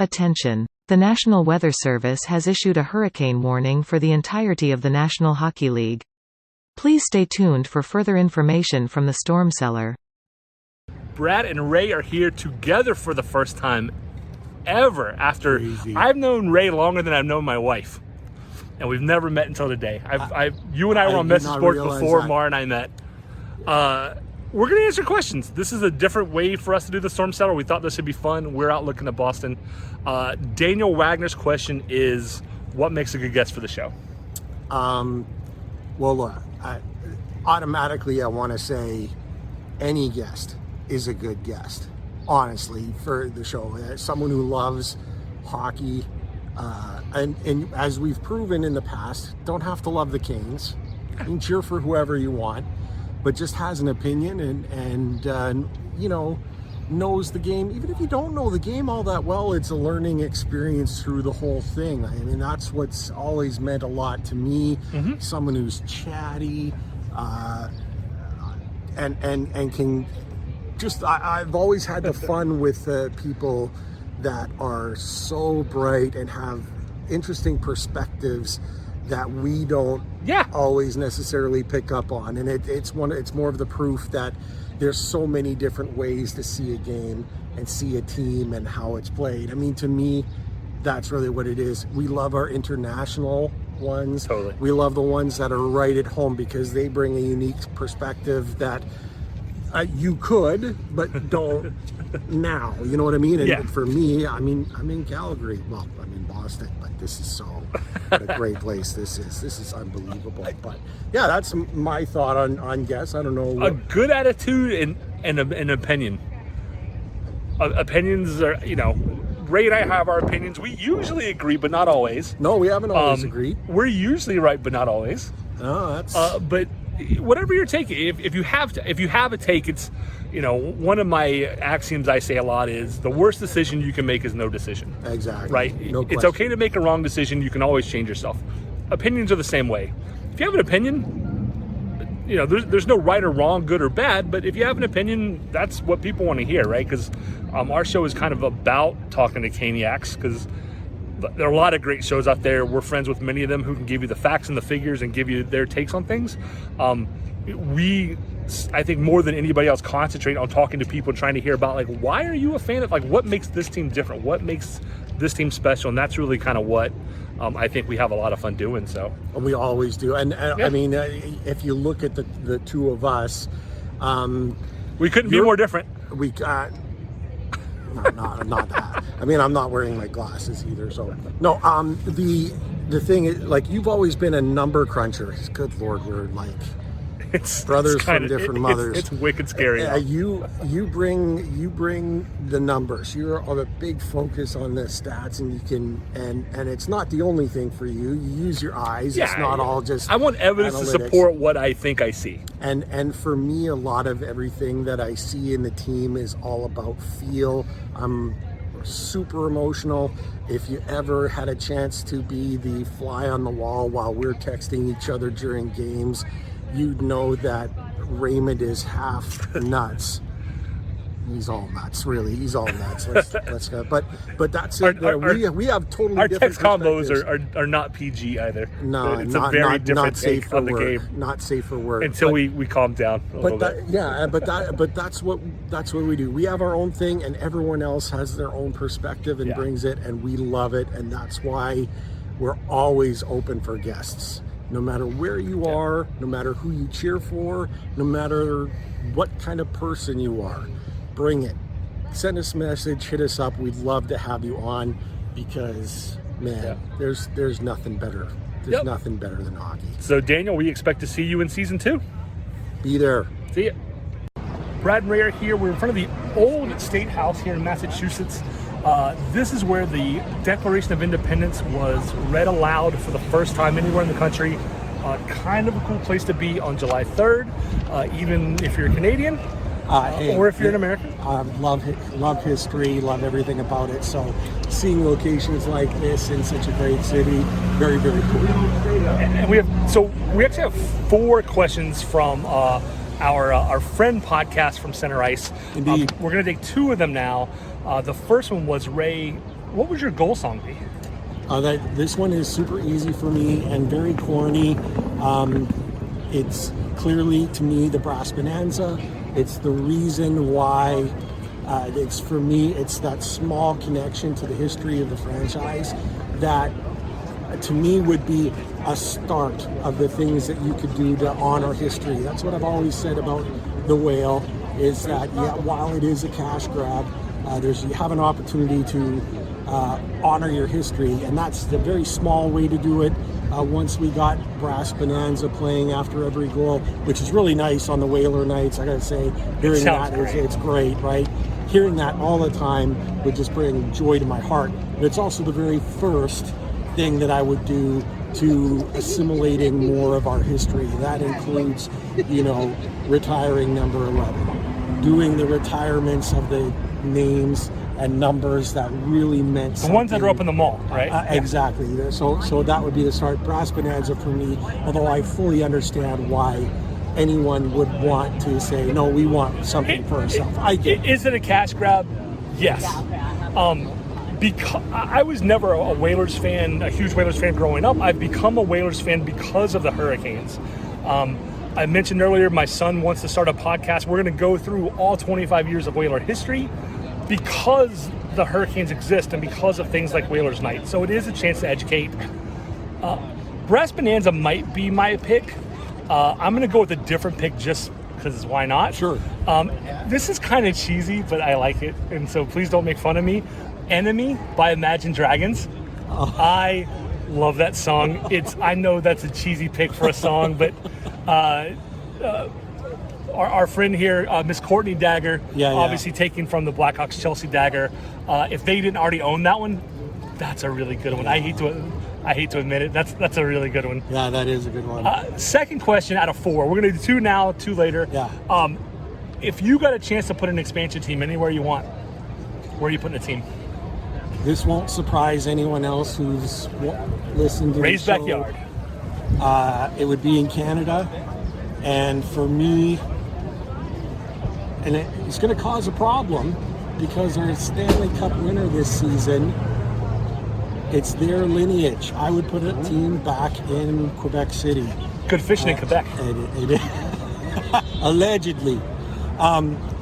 Attention! The National Weather Service has issued a hurricane warning for the entirety of the National Hockey League. Please stay tuned for further information from the Storm Cellar. Brad and Ray are here together for the first time ever after Crazy. I've known Ray longer than I've known my wife. And we've never met until today. You and I were on did Message not Sports realize before that. Mar and I met. We're going to answer questions. This is a different way for us to do the Storm Cellar. We thought this would be fun. We're out looking at Boston. Daniel Wagner's question is, what makes a good guest for the show? Well, look, automatically I want to say any guest is a good guest, honestly, for the show. Someone who loves hockey, and as we've proven in the past, don't have to love the Canes. You can cheer for whoever you want, but just has an opinion and knows the game. Even if you don't know the game all that well, it's a learning experience through the whole thing. I mean, that's what's always meant a lot to me. Someone who's chatty, and can just, I've always had the fun with people that are so bright and have interesting perspectives that we don't always necessarily pick up on. And it's more of the proof that there's so many different ways to see a game and see a team and how it's played. I mean, to me, that's really what it is. We love our international ones. Totally. We love the ones that are right at home because they bring a unique perspective that you could, but don't now. You know what I mean? And for me, I mean, I'm in Calgary. Well, I'm in Boston, but this is what a great place this is. This is unbelievable. But yeah, that's my thought on guests. I don't know. A good attitude and an opinion. Opinions are, Ray and I have our opinions. We usually agree, but not always. No, we haven't always agreed. We're usually right, but not always. No, that's. But whatever you're taking, if you have a take, it's, one of my axioms I say a lot is the worst decision you can make is no decision. Exactly. Right? No It's question. okay to make a wrong decision. You can always change yourself. Opinions are the same way. If you have an opinion, there's no right or wrong, good or bad, but if you have an opinion, that's what people want to hear, right? Because our show is kind of about talking to Caniacs, because there are a lot of great shows out there. We're friends with many of them who can give you the facts and the figures and give you their takes on things. I think more than anybody else, concentrate on talking to people, trying to hear about, why are you a fan of, what makes this team different? What makes this team special? And that's really kind of what I think we have a lot of fun doing. So we always do. And I mean, if you look at the two of us, we couldn't be more different. We not that. I mean, I'm not wearing my glasses either. So no. The thing is, you've always been a number cruncher. Good Lord, we're it's brothers from different mothers. It's wicked scary. You bring the numbers. You're a big focus on the stats, and you can and it's not the only thing for you. You use your eyes. It's not all just. I want evidence analytics. to support what I think I see. And for me, a lot of everything that I see in the team is all about feel. I'm super emotional. If you ever had a chance to be the fly on the wall while we're texting each other during games, you'd know that Raymond is half nuts. He's all nuts, really. He's all nuts. Let's go. But that's it. We have totally our different text combos are not PG either. No, it's not, a very not, different not safe take for on the work. game. Not safe for work. Until we calm down a little bit. But that's what we do. We have our own thing, and everyone else has their own perspective and brings it, and we love it, and that's why we're always open for guests. No matter where you are, no matter who you cheer for, no matter what kind of person you are, bring it. Send us a message, hit us up. We'd love to have you on because, man, there's nothing better. There's nothing better than hockey. So, Daniel, we expect to see you in season 2. Be there. See ya. Brad and Ray are here. We're in front of the old State House here in Massachusetts. This is where the Declaration of Independence was read aloud for the first time anywhere in the country. Kind of a cool place to be on July 3rd, even if you're a Canadian or if you're an American. Love history, love everything about it. So seeing locations like this in such a great city, very, very cool. And we actually have 4 questions from our friend podcast from Center Ice. Indeed. We're going to take 2 of them now. The first one was, Ray, what would your goal song be? This one is super easy for me and very corny. It's clearly, to me, the Brass Bonanza. It's the reason why, for me, it's that small connection to the history of the franchise that, to me, would be a start of the things that you could do to honor history. That's what I've always said about the Whale, is that, yeah, while it is a cash grab, you have an opportunity to honor your history, and that's the very small way to do it. Once we got Brass Bonanza playing after every goal, which is really nice on the Whaler nights, I gotta say, hearing that it's great, right? Hearing that all the time would just bring joy to my heart. But it's also the very first thing that I would do to assimilating more of our history. That includes, retiring number 11, doing the retirements of the names and numbers that really meant something. The ones that are up in the mall, right? Exactly. So that would be the start. Brass Bonanza for me, although I fully understand why anyone would want to say, no, we want something for ourselves. I get it. Is it a cash grab? Yes. Because I was never a Whalers fan, a huge Whalers fan growing up. I've become a Whalers fan because of the Hurricanes. I mentioned earlier, my son wants to start a podcast. We're going to go through all 25 years of Whaler history because the Hurricanes exist and because of things like Whalers Night. So it is a chance to educate. Brass Bonanza might be my pick. I'm going to go with a different pick just because why not? Sure. This is kind of cheesy, but I like it. And so please don't make fun of me. Enemy by Imagine Dragons. Oh. I love that song. I know that's a cheesy pick for a song, but our friend here, Miss Courtney Dagger, obviously taking from the Blackhawks Chelsea Dagger. If they didn't already own that one, that's a really good one. I hate to admit it. That's a really good one. Yeah, that is a good one. Second question out of 4. We're going to do 2 now, 2 later. Yeah. If you got a chance to put an expansion team anywhere you want, where are you putting a team? This won't surprise anyone else who's listened to Raised the show. Backyard. It would be in Canada, and for me, and it's going to cause a problem because our Stanley Cup winner this season, it's their lineage. I would put a team back in Quebec City. Good fishing in Quebec. Allegedly.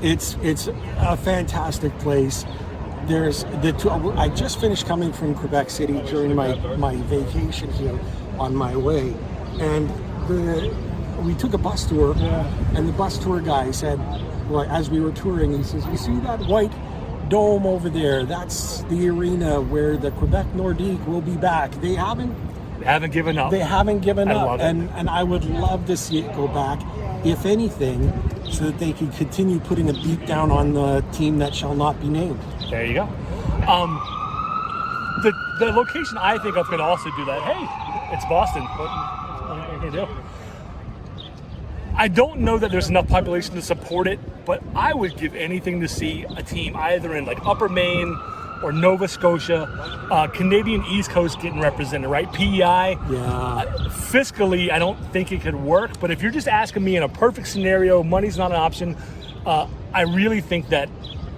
It's a fantastic place. I just finished coming from Quebec City during my vacation here on my way, and we took a bus tour, and the bus tour guy said, well, as we were touring, he says, you see that white dome over there? That's the arena where the Quebec Nordique will be back. They haven't given up. They haven't given up, love it. And I would love to see it go back, if anything, so that they can continue putting a beat down on the team that shall not be named. There you go. The location I think of could also do that. Hey, it's Boston. What are you going to do? I don't know that there's enough population to support it, but I would give anything to see a team either in like Upper Maine or Nova Scotia, Canadian East Coast getting represented, right? PEI. Yeah. Fiscally, I don't think it could work, but if you're just asking me in a perfect scenario, money's not an option, I really think that,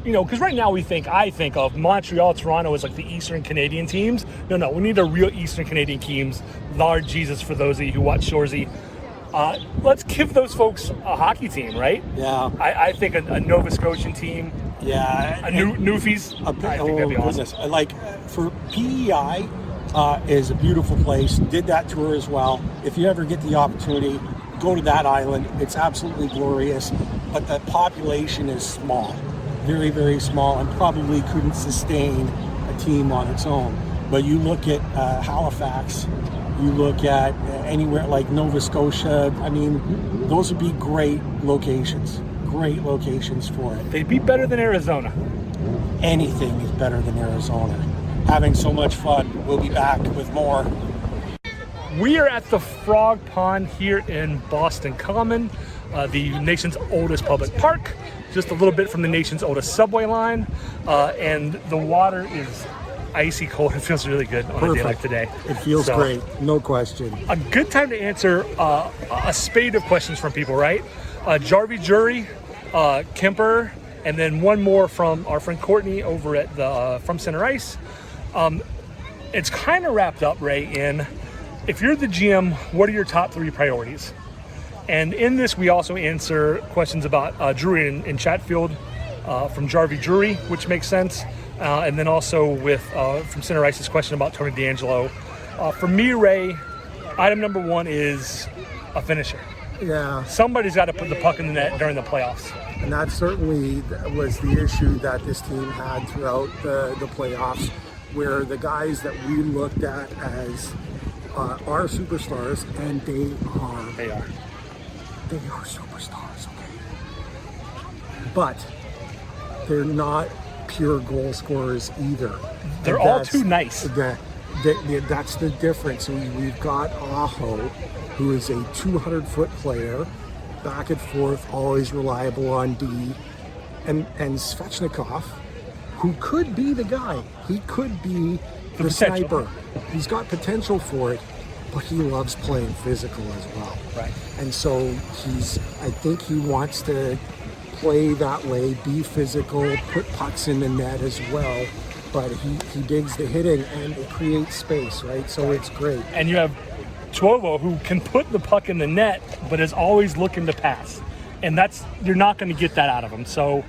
because right now I think of Montreal, Toronto as like the Eastern Canadian teams. No, we need a real Eastern Canadian teams. Lord Jesus, for those of you who watch Shoresy. Let's give those folks a hockey team, right? Yeah. I think a Nova Scotian team. Yeah. Newfies. I think that'd be awesome. Like for PEI is a beautiful place. Did that tour as well. If you ever get the opportunity, go to that island. It's absolutely glorious. But the population is small. Very, very small, and probably couldn't sustain a team on its own. But you look at Halifax, you look at anywhere like Nova Scotia, I mean, those would be great locations for it. They'd be better than Arizona. Anything is better than Arizona. Having so much fun. We'll be back with more. We are at the Frog Pond here in Boston Common, the nation's oldest public park, just a little bit from the nation's oldest subway line, and the water is icy cold. It feels really good on a day like today. It feels great, no question. A good time to answer a spade of questions from people, right? Jarvie Jury, Kemper, and then one more from our friend Courtney over at the From Center Ice. It's kind of wrapped up, Ray, in if you're the GM, what are your top 3 priorities? And in this, we also answer questions about Drury in Chatfield from Jarvie Drury, which makes sense. And then also with from Center Ice's question about Tony D'Angelo. For me, Ray, item number 1 is a finisher. Yeah. Somebody's got to put the puck in the net during the playoffs. And that certainly was the issue that this team had throughout the playoffs, where the guys that we looked at as are superstars, and they are superstars, okay? But they're not pure goal scorers either. They're all too nice. That's the difference. We've got Aho, who is a 200-foot player, back and forth, always reliable on D, and Svechnikov, who could be the guy. He could be the sniper. He's got potential for it, but he loves playing physical as well. Right. And so I think he wants to play that way, be physical, put pucks in the net as well. But he digs the hitting, and it creates space, right? So it's great. And you have Tuovo, who can put the puck in the net, but is always looking to pass. And you're not going to get that out of him. So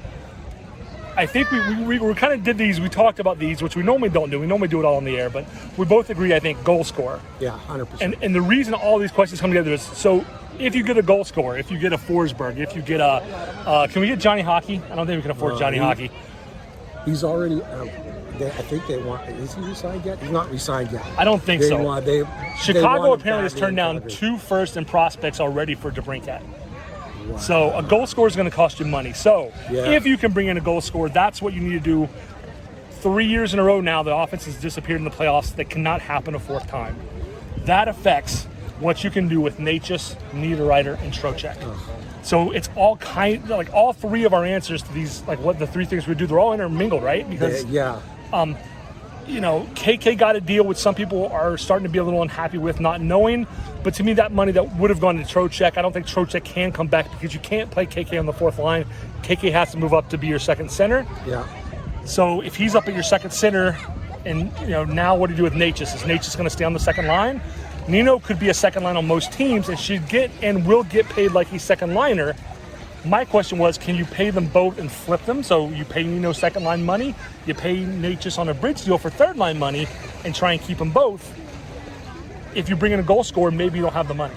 I think we kind of did these. We talked about these, which we normally don't do. We normally do it all in the air, but we both agree, I think, goal scorer. Yeah, 100%. And the reason all these questions come together is, so if you get a goal scorer, if you get a Forsberg, if you get can we get Johnny Hockey? I don't think we can afford Johnny Hockey. He's already I think they want. Is he re-signed yet? He's not re-signed yet. I don't think so. Chicago apparently has turned down 2 first and prospects already for DeBrincat. Wow. So a goal scorer is going to cost you money. So if you can bring in a goal scorer, that's what you need to do. 3 years in a row now, the offense has disappeared in the playoffs. That cannot happen a 4th time. That affects what you can do with Necas, Niederreiter, and Trocheck. So it's all all 3 of our answers to these, like what the 3 things we do, they're all intermingled, right? Because KK got a deal which some people are starting to be a little unhappy with, not knowing. But to me, that money that would have gone to Trocheck, I don't think Trocheck can come back because you can't play KK on the 4th line. KK has to move up to be your second center. Yeah. So if he's up at your second center, and now what do you do with Necas? Is Necas going to stay on the second line? Nino could be a second line on most teams and should get and will get paid like he's second liner. My question was, can you pay them both and flip them? So you pay Nino second line money, you pay Necas on a bridge deal for third line money, and try and keep them both. If you bring in a goal scorer, maybe you don't have the money.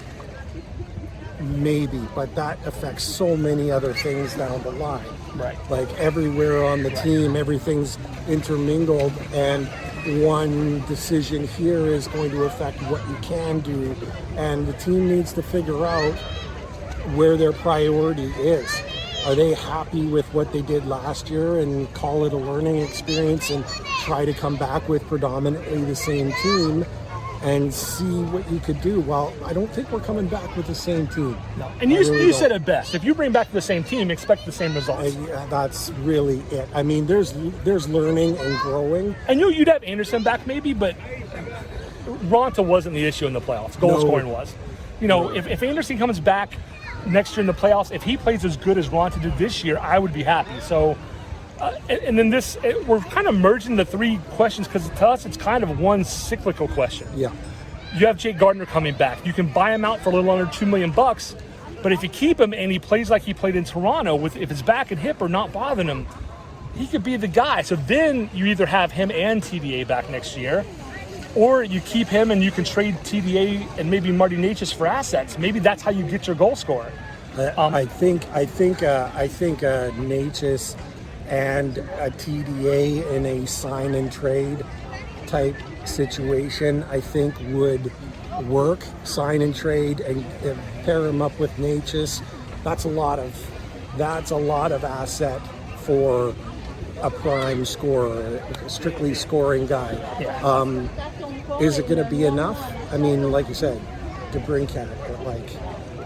Maybe, but that affects so many other things down the line. Right. Like everywhere on the team, everything's intermingled, and one decision here is going to affect what you can do, and the team needs to figure out where their priority is. Are they happy with what they did last year and call it a learning experience and try to come back with predominantly the same team and see what you could do? Well, I don't think we're coming back with the same team. No. And you said it best. If you bring back the same team, expect the same results. That's really it. I mean, there's learning and growing. I knew you'd have Anderson back maybe, but Ronta wasn't the issue in the playoffs. Goal scoring was. If Anderson comes back next year in the playoffs, if he plays as good as Ronta did this year, I would be happy. So, and then we're kind of merging the 3 questions because to us it's kind of one cyclical question. Yeah. You have Jake Gardiner coming back. You can buy him out for a little under $2 million, but if you keep him and he plays like he played in Toronto, if his back and hip are not bothering him, he could be the guy. So then you either have him and TDA back next year, or you keep him and you can trade TDA and maybe Marty Necas for assets. Maybe that's how you get your goal scorer. I think Necas and a TDA in a sign and trade type situation, I think would work. Sign and trade and pair him up with Necas. That's a lot of asset for a prime scorer, a strictly scoring guy. Yeah. Is it going to be enough? I mean, like you said, DeBrincat, like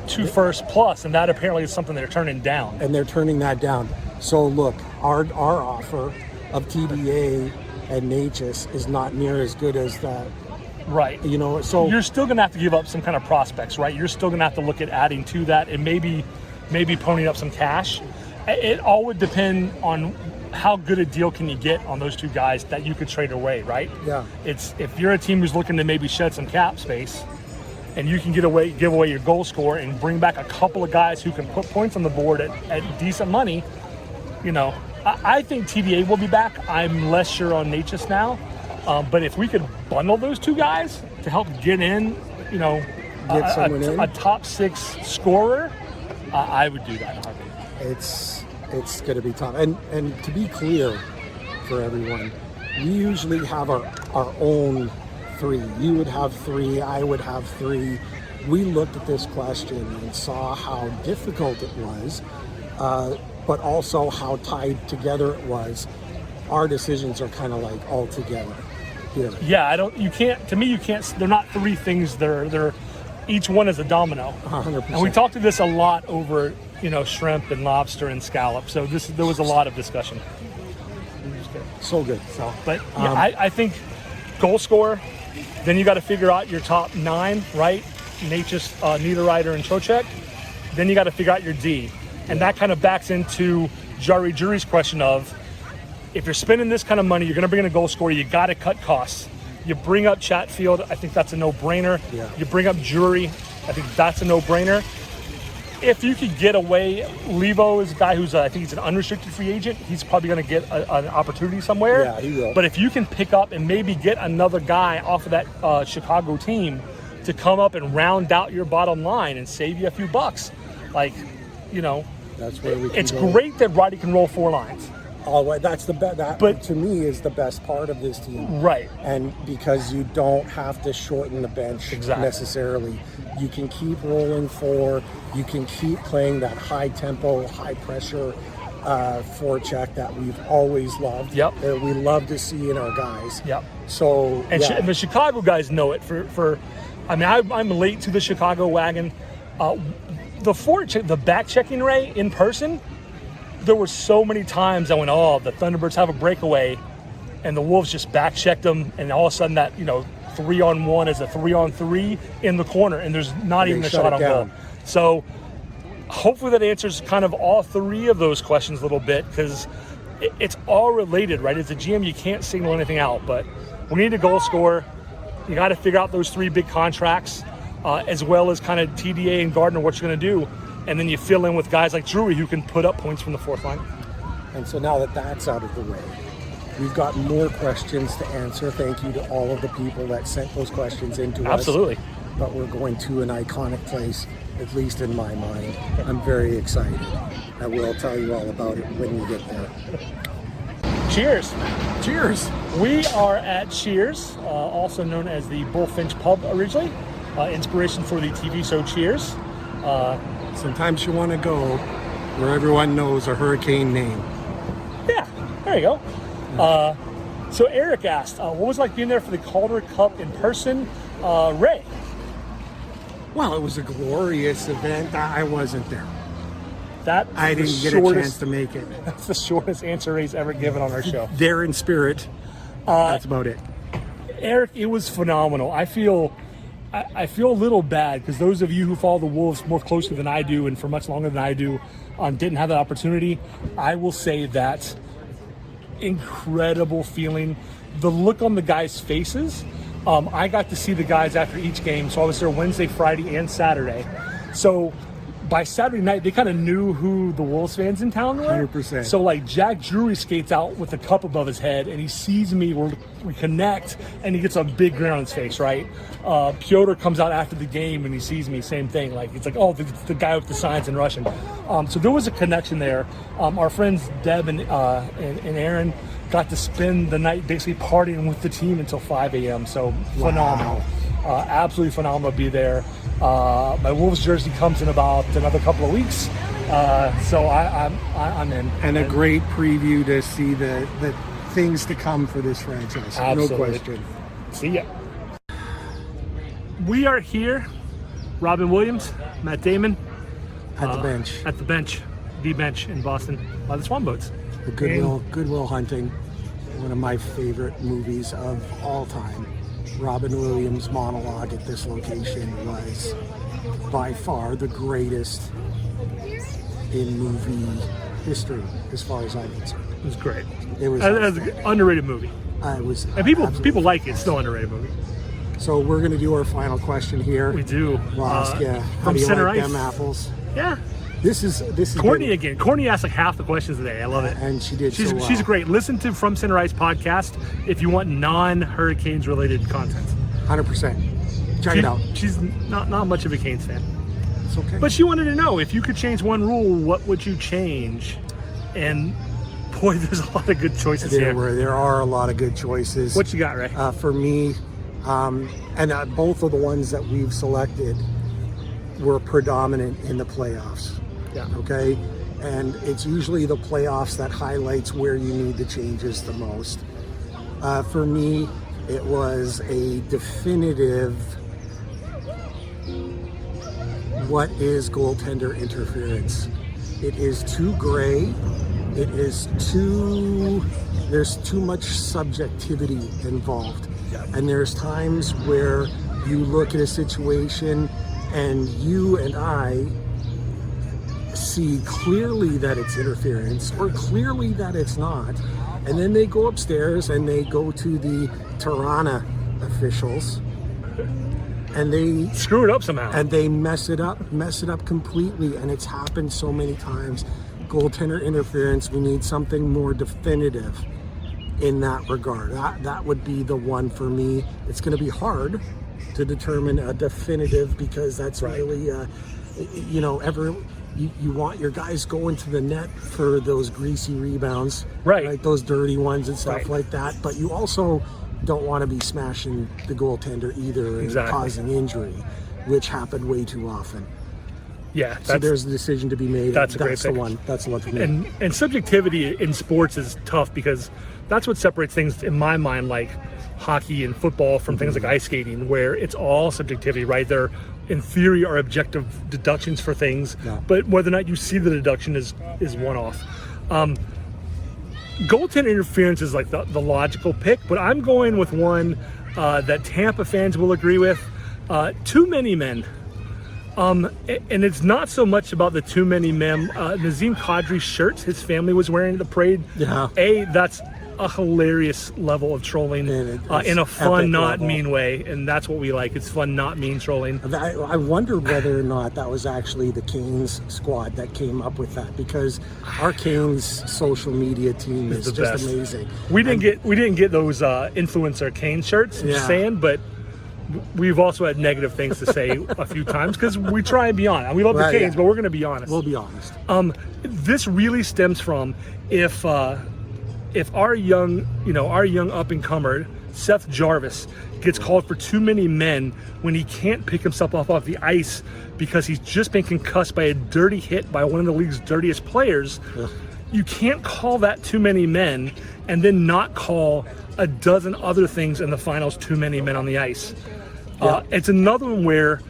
2 first plus, and that apparently is something they're turning down. And they're turning that down. So look, our offer of TDA and Necas is not near as good as that. Right. So you're still going to have to give up some kind of prospects, right? You're still going to have to look at adding to that and maybe ponying up some cash. It all would depend on how good a deal can you get on those two guys that you could trade away, right? Yeah. It's if you're a team who's looking to maybe shed some cap space, and you can give away your goal scorer and bring back a couple of guys who can put points on the board at decent money, you know, I think TVA will be back. I'm less sure on Natchez now, but if we could bundle those two guys to help get in, you know, a top 6 scorer, I would do that in a heartbeat. It's going to be tough. And to be clear for everyone, we usually have our own 3. You would have 3, I would have 3. We looked at this question and saw how difficult it was, but also how tied together it was. Our decisions are kind of like all together here. Yeah, to me, you can't, they're not 3 things. They're each one is a domino. 100%. And we talked to this a lot over, you know, shrimp and lobster and scallop. So there was a lot of discussion. So good. So, but yeah, I think goal scorer. Then you got to figure out your top 9, right? Natchez, Niederreiter, and Trocheck. Then you got to figure out your D, and that kind of backs into Jari Jury's question of, if you're spending this kind of money, you're going to bring in a goal scorer. You got to cut costs. You bring up Chatfield. I think that's a no-brainer. Yeah. You bring up Jury. I think that's a no-brainer. If you could get away, Levo is a guy who's, I think he's an unrestricted free agent. He's probably going to get an opportunity somewhere. Yeah, he will. But if you can pick up and maybe get another guy off of that Chicago team to come up and round out your bottom line and save you a few bucks, like, you know, that's where we can it's go. great that Roddy can roll 4 lines. Oh, that's the best. That, But- to me, is the best part of this team. Right. And because you don't have to shorten the bench necessarily, you can keep rolling 4. You can keep playing that high tempo, high pressure forecheck that we've always loved. Yep. That we love to see in our guys. Yep. So And yeah. the Chicago guys know it. I mean, I'm late to the Chicago wagon. The back checking Ray in person. There were so many times I went, oh, the Thunderbirds have a breakaway, and the Wolves just back checked them, and all of a sudden that, you know, 3-on-1 is a 3-on-3 in the corner, and there's not even a shot on goal. So hopefully that answers kind of all 3 of those questions a little bit, because it's all related, right? As a GM, you can't signal anything out, but we need a goal scorer. You got to figure out those 3 big contracts, as well as kind of TDA and Gardner, what you're going to do. And then you fill in with guys like Drury who can put up points from the 4th line. And so now that that's out of the way, we've got more questions to answer. Thank you to all of the people that sent those questions into us. Absolutely. But we're going to an iconic place, at least in my mind. I'm very excited. I will tell you all about it when we get there. Cheers. Cheers. We are at Cheers, also known as the Bullfinch Pub originally. Inspiration for the TV show Cheers. Sometimes you want to go where everyone knows a hurricane name. Yeah, there you go. So Eric asked, what was it like being there for the Calder Cup in person? Ray? Well, it was a glorious event. I wasn't there. I didn't get a chance to make it. That's the shortest answer Ray's ever given on our show. There in spirit. That's about it. Eric, it was phenomenal. I feel a little bad because those of you who follow the Wolves more closely than I do and for much longer than I do didn't have that opportunity. I will say that incredible feeling. The look on the guys' faces. I got to see the guys after each game, so I was there Wednesday, Friday, and Saturday. So by Saturday night, they kind of knew who the Wolves fans in town were. 100%. So like Jack Drury skates out with a cup above his head, and he sees me. We connect, and he gets a big grin on his face. Right? Pyotr comes out after the game, and he sees me. Same thing. Like it's like, oh, the guy with the signs in Russian. So there was a connection there. Our friends Deb and Aaron got to spend the night basically partying with the team until 5 a.m. So phenomenal. Absolutely phenomenal to be there. My Wolves jersey comes in about another couple of weeks, so I'm in. And a great preview to see the things to come for this franchise. Absolutely. No question. See ya. We are here, Robin Williams, Matt Damon. At the bench. At the bench, the bench in Boston by the Swan Boats. The Goodwill Hunting, one of my favorite movies of all time. Robin Williams' monologue at this location was by far the greatest in movie history, as far as I'm concerned. It was great. It was That's an underrated movie. it was And people absolutely like it. It's still an underrated movie. So we're going to do our final question here. We do. We'll ask you, how from do you Center like Ice. them apples? Yeah. This is Courtney good. again. Courtney asked like half the questions today. I love it. And she did She's so well. she's great. Listen to From Center Ice podcast if you want non-Hurricanes related content. 100%. Check it out. She's not much of a Canes fan. It's okay. But she wanted to know, if you could change one rule, what would you change? And boy, there's a lot of good choices here. There are a lot of good choices. What you got, Ray? For me, and both of the ones that we've selected were predominant in the playoffs. Yeah. Okay, and it's usually the playoffs that highlights where you need the changes the most. For me, it was a definitive, what is goaltender interference? It is too gray. It is there's too much subjectivity involved. Yeah. And there's times where you look at a situation and you and I see clearly that it's interference or clearly that it's not. And then they go upstairs and they go to the Tirana officials and they Screw it up somehow. and they mess it up completely. And it's happened so many times. Goaltender interference, we need something more definitive in that regard. That would be the one for me. It's going to be hard to determine a definitive because that's really, you want your guys going to the net for those greasy rebounds, Right. Those dirty ones and stuff Right. like that. But you also don't want to be smashing the goaltender either and Exactly. causing injury, which happened way too often. Yeah, So there's a decision to be made. that's a great the pick. one. That's the one for me. and subjectivity in sports is tough because that's what separates things in my mind, like hockey and football, from things like ice skating, where it's all subjectivity, right? There, in theory, are objective deductions for things, Yeah. but whether or not you see the deduction is one off. Goaltender interference is like the logical pick, but I'm going with one that Tampa fans will agree with. Too many men. And it's not so much about the too many men. Nazem Kadri's shirts his family was wearing at the parade. Yeah. That's a hilarious level of trolling And in a it's fun, epic not level. mean way. And that's what we like. It's fun, not mean trolling. I wondered whether or not that was actually the Canes squad that came up with that, because our Canes social media team is the just best. amazing. We didn't get those influencer Kane shirts. I'm just Yeah. saying, but we've also had negative things to say a few times because we try and be honest. We love Right, the Canes, yeah. but we're going to be honest. We'll be honest. This really stems from if our young up and comer Seth Jarvis gets called for too many men when he can't pick himself up off the ice because he's just been concussed by a dirty hit by one of the league's dirtiest players. Ugh. You can't call that too many men and then not call a dozen other things in the finals too many men on the ice. It's another one where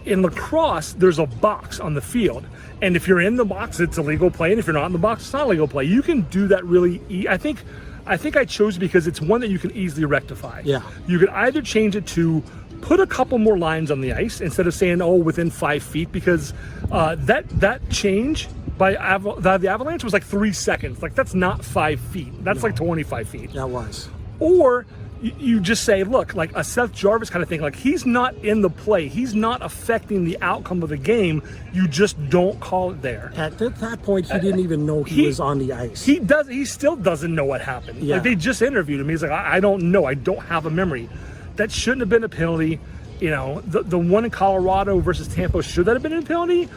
in lacrosse, there's a box on the field. And if you're in the box, it's a legal play. And if you're not in the box, it's not a legal play. You can do that really I think I chose because it's one that you can easily rectify. Yeah. You could either change it to put a couple more lines on the ice instead of saying, within 5 feet, because that change by the Avalanche was like 3 seconds. Like, that's not 5 feet. That's like 25 feet. That was. Or you just say, look, like a Seth Jarvis kind of thing, like he's not in the play. He's not affecting the outcome of the game. You just don't call it there. At that point, he didn't even know he was on the ice. He still doesn't know what happened. Yeah. Like, they just interviewed him. He's like, I don't know. I don't have a memory. That shouldn't have been a penalty. You know, the one in Colorado versus Tampa, should that have been a penalty?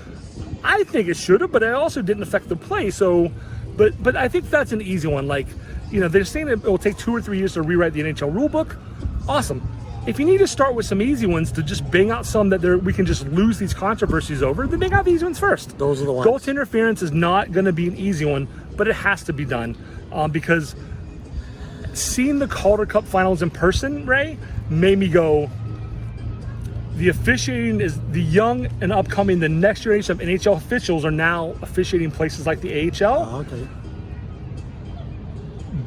I think it should have, but it also didn't affect the play. So, but I think that's an easy one. Like, you know, they're saying it will take 2 or 3 years to rewrite the NHL rulebook. Awesome. If you need to start with some easy ones to just bang out some that we can just lose these controversies over, then bang out these ones first. Those are the ones. Goaltender interference is not going to be an easy one, but it has to be done because seeing the Calder Cup finals in person, Ray, made me go, the officiating is the young and upcoming, the next generation of NHL officials are now officiating places like the AHL. Oh, okay.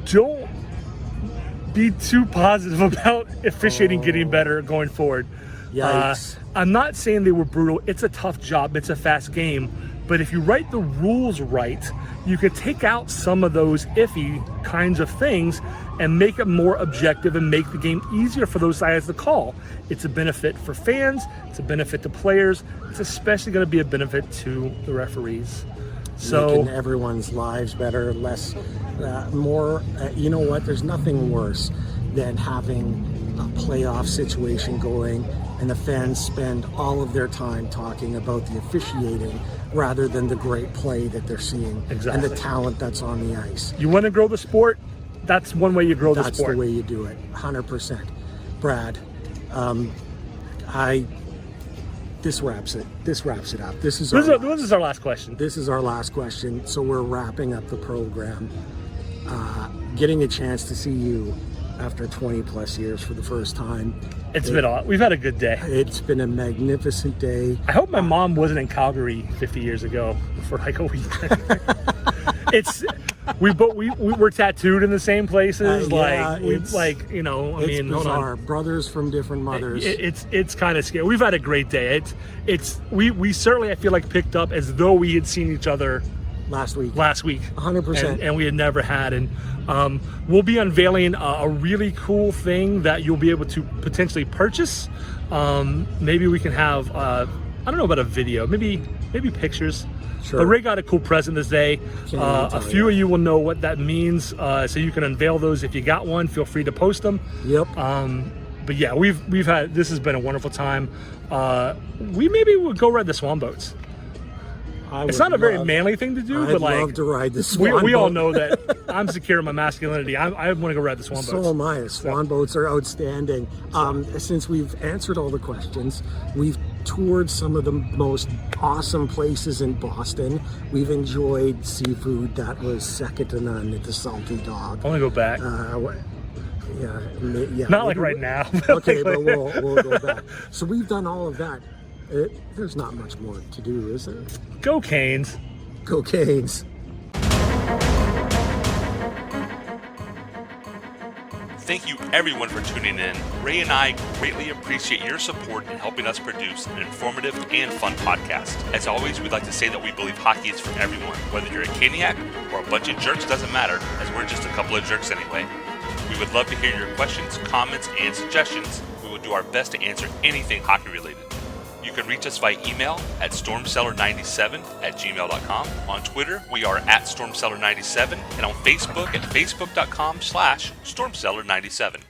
Don't be too positive about officiating getting better going forward. Yikes. I'm not saying they were brutal. It's a tough job. It's a fast game. But if you write the rules right, you could take out some of those iffy kinds of things and make it more objective and make the game easier for those guys to call. It's a benefit for fans, it's a benefit to players, it's especially going to be a benefit to the referees. So making everyone's lives better, less, more. You know what? There's nothing worse than having a playoff situation going and the fans spend all of their time talking about the officiating rather than the great play that they're seeing and the talent that's on the ice. You want to grow the sport? That's one way you grow the sport. That's the way you do it, 100%. Brad, this wraps it up. This is our last question. This is our last question. So we're wrapping up the program. Getting a chance to see you after 20 plus years for the first time. We've had a good day. It's been a magnificent day. I hope my mom wasn't in Calgary 50 years ago for like a week. We're tattooed in the same places. It's bizarre. Brothers from different mothers. It's kind of scary. We've had a great day. We certainly, I feel like, picked up as though we had seen each other last week 100%, and we had never had. And we'll be unveiling a really cool thing that you'll be able to potentially purchase. Maybe we can have I don't know about a video, maybe pictures. Sure. But Ray got a cool present this day. A few of you will know what that means, so you can unveil those. If you got one, feel free to post them. Yep. But yeah, this has been a wonderful time. We maybe would go ride the swan boats. It's not a very manly thing to do, but I'd love to ride the swan boat. We all know that I'm secure in my masculinity. I want to go ride the swan boats. So am I. Swan boats are outstanding. Since we've answered all the questions, we've toured some of the most awesome places in Boston. We've enjoyed seafood that was second to none at the Salty Dog. I want to go back. Not like right now. Okay, but we'll go back. So we've done all of that. There's not much more to do, is there? Go Canes. Go Canes. Thank you everyone for tuning in. Ray and I greatly appreciate your support in helping us produce an informative and fun podcast. As always, we'd like to say that we believe hockey is for everyone. Whether you're a Caniac or a bunch of jerks, doesn't matter, as we're just a couple of jerks anyway. We would love to hear your questions, comments, and suggestions. We will do our best to answer anything hockey related. You can reach us via email at stormcellar97@gmail.com. On Twitter, we are at stormcellar97, and on Facebook at facebook.com/stormcellar97.